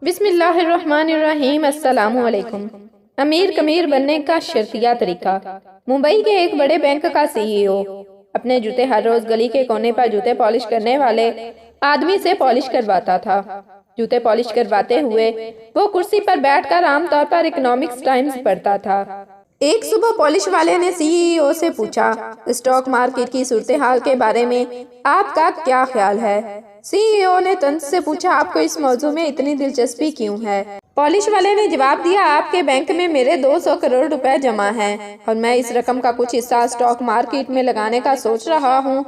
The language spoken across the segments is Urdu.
بسم اللہ الرحمن الرحیم۔ السلام علیکم۔ امیر کمیر بننے کا شرطیہ طریقہ۔ ممبئی کے ایک بڑے بینک کا CEO اپنے جوتے ہر روز گلی کے کونے پر جوتے پالش کرنے والے آدمی سے پالش کرواتا تھا۔ جوتے پالش کرواتے ہوئے وہ کرسی پر بیٹھ کر عام طور پر اکنامکس ٹائمز پڑھتا تھا۔ ایک صبح پالش والے نے CEO سے پوچھا، اسٹاک مارکیٹ کی صورتحال کے بارے میں آپ کا کیا خیال ہے؟ CEO نے طنز سے پوچھا، آپ کو اس موضوع میں اتنی دلچسپی کیوں ہے؟ پالش والے نے جواب دیا، آپ کے بینک میں میرے 200 کروڑ روپے جمع ہیں اور میں اس رقم کا کچھ حصہ اسٹاک مارکیٹ میں لگانے کا سوچ رہا ہوں۔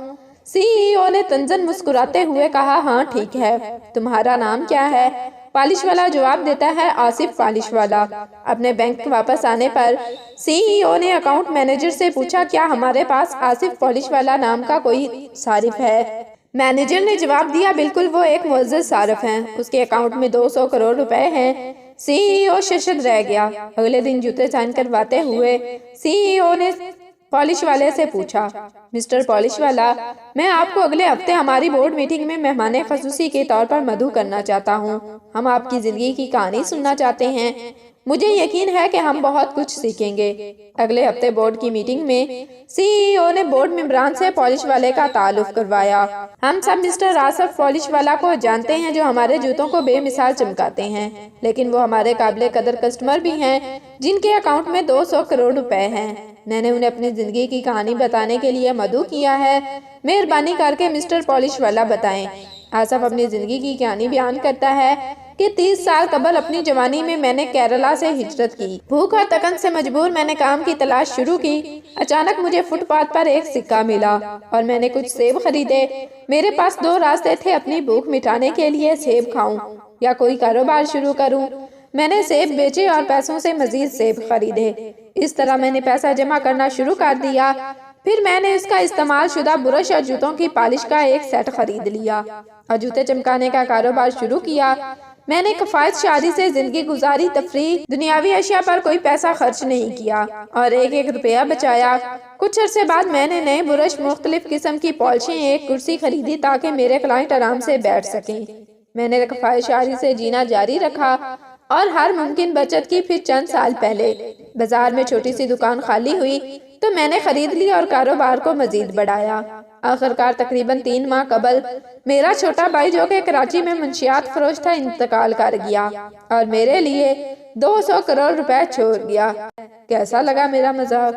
CEO نے طنزاً مسکراتے ہوئے کہا، ہاں ٹھیک ہے، تمہارا نام کیا ہے؟ پالش والا جواب دیتا ہے، آصف پالش والا۔ اپنے بینک واپس آنے پر CEO نے اکاؤنٹ مینیجر سے پوچھا، کیا ہمارے پاس آصف پالش والا نام کا کوئی صارف ہے؟ مینیجر نے جواب دیا، بالکل، وہ ایک معزز صارف ہیں، اس کے اکاؤنٹ میں 200 کروڑ روپے ہیں۔ CEO ششد رہ گیا۔ اگلے دن جوتے سائن کرواتے ہوئے CEO نے پالش والے سے پوچھا، مسٹر پالش والا، میں آپ کو اگلے ہفتے ہماری بورڈ میٹنگ میں مہمان خصوصی کے طور پر مدعو کرنا چاہتا ہوں۔ ہم آپ کی زندگی کی کہانی سننا چاہتے ہیں۔ مجھے یقین ہے کہ ہم بہت کچھ سیکھیں گے۔ اگلے ہفتے بورڈ کی میٹنگ میں CEO نے بورڈ ممبران سے پالش والے کا تعارف کروایا۔ ہم سب مسٹر آصف پالش والا کو جانتے ہیں جو ہمارے جوتوں کو بے مثال چمکاتے ہیں، لیکن وہ ہمارے قابل قدر کسٹمر بھی ہیں جن کے اکاؤنٹ میں 200 کروڑ روپے ہیں۔ میں نے انہیں اپنی زندگی کی کہانی بتانے کے لیے مدعو کیا ہے۔ مہربانی کر کے مسٹر پالش والا بتائیں۔ آصف اپنی زندگی کی کہانی بیان کرتا ہے کہ 30 سال قبل اپنی جوانی میں میں نے کیرالہ سے ہجرت کی۔ بھوک اور تکن سے مجبور میں نے کام کی تلاش شروع کی۔ اچانک مجھے فٹ پاتھ پر ایک سکہ ملا اور میں نے کچھ سیب خریدے۔ میرے پاس دو راستے تھے، اپنی بھوک مٹانے کے لیے سیب کھاؤں یا کوئی کاروبار شروع کروں۔ میں نے سیب بیچے اور پیسوں سے مزید سیب خریدے۔ اس طرح میں نے پیسہ جمع کرنا شروع کر دیا۔ پھر میں نے اس کا استعمال شدہ برش اور جوتوں کی پالش کا ایک سیٹ خرید لیا اور جوتے چمکانے کا کاروبار شروع کیا۔ میں نے کفایت شادی سے زندگی گزاری، تفریح، دنیاوی اشیاء پر کوئی پیسہ خرچ نہیں کیا اور ایک ایک روپیہ بچایا۔ کچھ عرصے بعد میں نے نئے برش، مختلف قسم کی پالشیں، ایک کرسی خریدی تاکہ میرے کلائنٹ آرام سے بیٹھ سکیں۔ میں نے کفایت شادی سے جینا جاری رکھا اور ہر ممکن بچت کی۔ پھر چند سال پہلے بازار میں چھوٹی سی دکان خالی ہوئی تو میں نے خرید لی اور کاروبار کو مزید بڑھایا۔ آخرکار تقریباً 3 ماہ قبل میرا چھوٹا بھائی جو کہ کراچی میں منشیات فروش تھا، انتقال کر گیا اور میرے لیے 200 کروڑ روپے چھوڑ گیا۔ کیسا لگا میرا مذاق؟